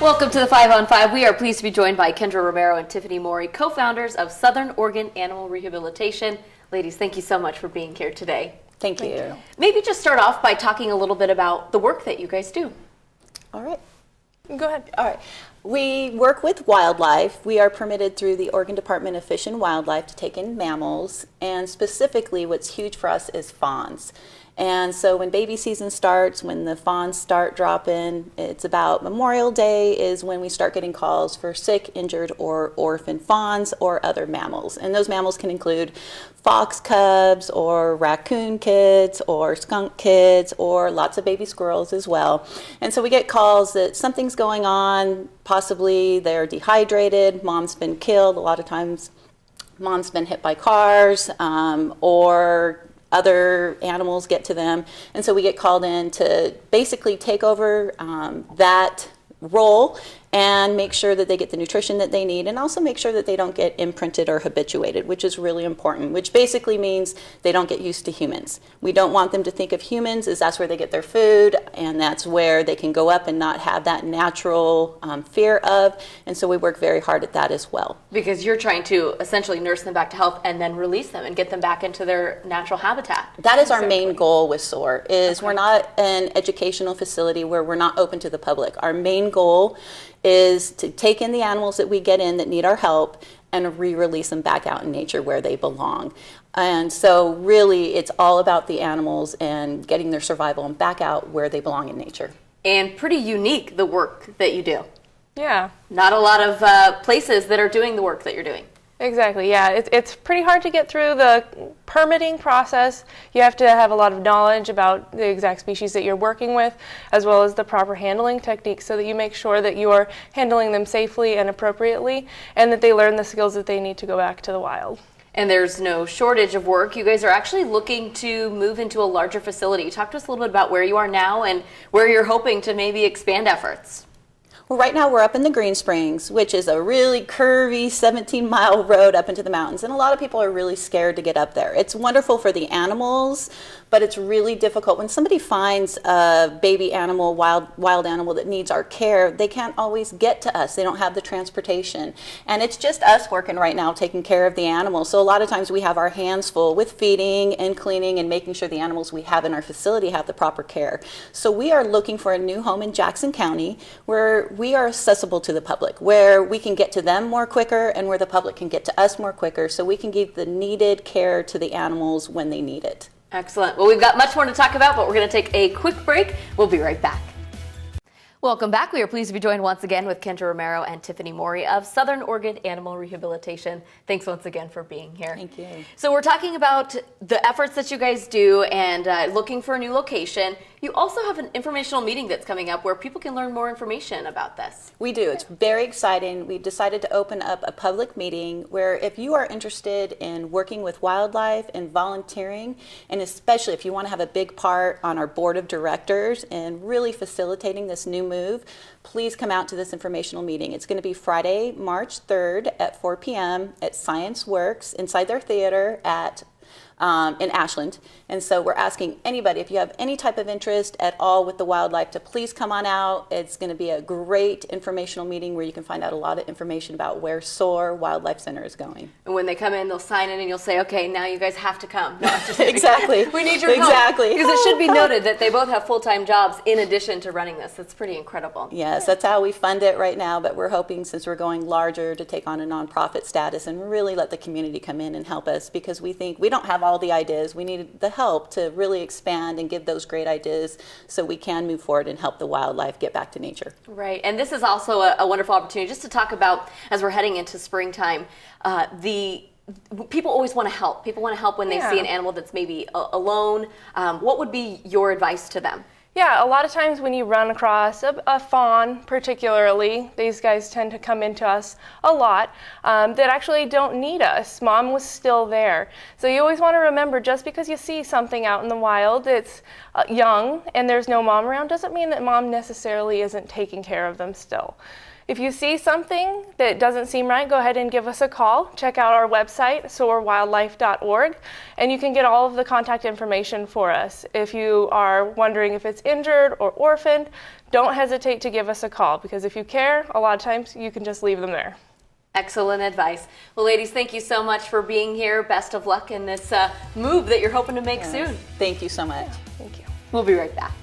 Welcome to the 5 on 5. We are pleased to be joined by Kendra Romero and Tiffany Morey, co-founders of Southern Oregon Animal Rehabilitation. Ladies, thank you so much for being here today. Thank you. Maybe just start off by talking a little bit about the work that you guys do. All right. Go ahead. All right. We work with wildlife. We are permitted through the Oregon Department of Fish and Wildlife to take in mammals, and specifically what's huge for us is fawns. And so when baby season starts, when the fawns start dropping, it's about Memorial Day is when we start getting calls for sick, injured, or orphaned fawns or other mammals. And those mammals can include fox cubs or raccoon kids or skunk kids or lots of baby squirrels as well. And so we get calls that something's going on, possibly they're dehydrated, mom's been killed, a lot of times mom's been hit by cars, or other animals get to them, and so we get called in to basically take over that role and make sure that they get the nutrition that they need, and also make sure that they don't get imprinted or habituated, which is really important, which basically means they don't get used to humans. We don't want them to think of humans as that's where they get their food, and that's where they can go up and not have that natural fear of, and so we work very hard at that as well. Because you're trying to essentially nurse them back to health and then release them and get them back into their natural habitat. That is our main goal with SOAR, is we're not an educational facility where we're not open to the public. Our main goal is to take in the animals that we get in that need our help and re-release them back out in nature where they belong. And so really it's all about the animals and getting their survival and back out where they belong in nature. And pretty unique, the work that you do. Yeah. Not a lot of places that are doing the work that you're doing. Exactly, yeah. It's pretty hard to get through the permitting process. You have to have a lot of knowledge about the exact species that you're working with, as well as the proper handling techniques, so that you make sure that you are handling them safely and appropriately, and that they learn the skills that they need to go back to the wild. And there's no shortage of work. You guys are actually looking to move into a larger facility. Talk to us a little bit about where you are now and where you're hoping to maybe expand efforts. Well, right now we're up in the Green Springs, which is a really curvy 17-mile road up into the mountains, and a lot of people are really scared to get up there. It's wonderful for the animals, but it's really difficult. When somebody finds a baby animal, wild animal that needs our care, they can't always get to us. They don't have the transportation. And it's just us working right now taking care of the animals. So a lot of times we have our hands full with feeding and cleaning and making sure the animals we have in our facility have the proper care. So we are looking for a new home in Jackson County where we are accessible to the public, where we can get to them more quicker and where the public can get to us more quicker, so we can give the needed care to the animals when they need it. Excellent. Well, we've got much more to talk about, but we're going to take a quick break. We'll be right back. Welcome back. We are pleased to be joined once again with Kendra Romero and Tiffany Morey of Southern Oregon Animal Rehabilitation. Thanks once again for being here. Thank you. So we're talking about the efforts that you guys do and looking for a new location. You also have an informational meeting that's coming up where people can learn more information about this. We do. It's very exciting. We've decided to open up a public meeting where if you are interested in working with wildlife and volunteering, and especially if you want to have a big part on our board of directors and really facilitating this new move, please come out to this informational meeting. It's going to be Friday, March 3rd at 4 p.m. at ScienceWorks inside their theater in Ashland. And so we're asking anybody, if you have any type of interest at all with the wildlife, to please come on out. It's going to be a great informational meeting where you can find out a lot of information about where SOAR Wildlife Center is going. And when they come in, they'll sign in and you'll say, okay, now you guys have to come. No, I'm just kidding. Exactly. We need your help. Exactly. Because it should be noted that they both have full-time jobs in addition to running this. That's pretty incredible. Yes, that's how we fund it right now, but we're hoping, since we're going larger, to take on a nonprofit status and really let the community come in and help us, because we think we don't have all the ideas. We need the help to really expand and give those great ideas so we can move forward and help the wildlife get back to nature. Right, and this is also a wonderful opportunity just to talk about, as we're heading into springtime, people always want to help. People want to help when they see an animal that's maybe alone. What would be your advice to them? Yeah, a lot of times when you run across a fawn, particularly, these guys tend to come into us a lot, that actually don't need us. Mom was still there. So you always want to remember, just because you see something out in the wild that's young and there's no mom around, doesn't mean that mom necessarily isn't taking care of them still. If you see something that doesn't seem right, go ahead and give us a call. Check out our website, soarwildlife.org, and you can get all of the contact information for us. If you are wondering if it's injured or orphaned, don't hesitate to give us a call, because if you care, a lot of times you can just leave them there. Excellent advice. Well, ladies, thank you so much for being here. Best of luck in this move that you're hoping to make soon. Thank you so much. Thank you. We'll be right back.